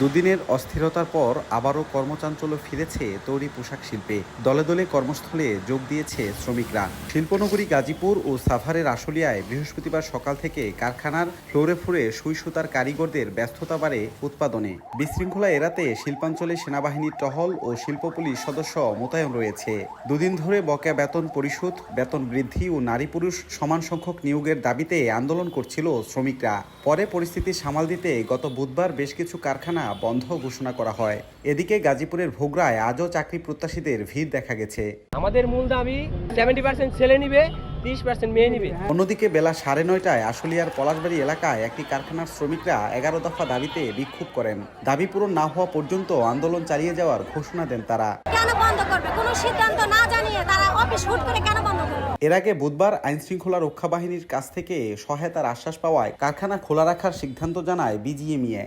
দুদিনের অস্থিরতার পর আবারও কর্মচাঞ্চল্য ফিরেছে তৈরি পোশাক শিল্পে। দলে দলে কর্মস্থলে যোগ দিয়েছে শ্রমিকরা। শিল্পনগরী গাজীপুর ও সাভারের আশুলিয়ায় বৃহস্পতিবার সকাল থেকে কারখানার ফ্লোরে ফ্লোরে সুই সুতার কারিগরদের ব্যস্ততা বাড়ে উৎপাদনে। বিশৃঙ্খলা এড়াতে শিল্পাঞ্চলে সেনাবাহিনীর টহল ও শিল্প পুলিশ সদস্য মোতায়েন রয়েছে। দুদিন ধরে বকেয়া বেতন পরিশোধ, বেতন বৃদ্ধি ও নারী পুরুষ সমান সংখ্যক নিয়োগের দাবিতে আন্দোলন করছিল শ্রমিকরা। পরে পরিস্থিতি সামাল দিতে গত বুধবার বেশ কিছু কারখানা বন্ধ ঘোষণা করা হয়। এদিকে গাজীপুরের ভোগড়ায় আজও চাকরি প্রত্যাশীদের ভিড় দেখা গেছে। আমাদের মূল দাবি 70% ছেলে নিবে, 30% মেয়ে নিবে। অন্যদিকে বেলা 9:30টায় আশুলিয়ার পলাশবাড়ি এলাকায় একটি কারখানার শ্রমিকরা 11 দফা দাবিতে বিক্ষোভ করেন। দাবি পূরণ না হওয়া পর্যন্ত আন্দোলন চালিয়ে যাওয়ার ঘোষণা দেন তারা। কেন বন্ধ করবে? কোনো সিদ্ধান্ত না জানিয়ে তারা অফিস হুট করে কেন বন্ধ করবে? এর আগে বুধবার আইনশৃঙ্খলা রক্ষা বাহিনীর কাছ থেকে সহায়তার আশ্বাস পাওয়ায় কারখানা খোলা রাখার সিদ্ধান্ত জানায় বিজিএমইএ।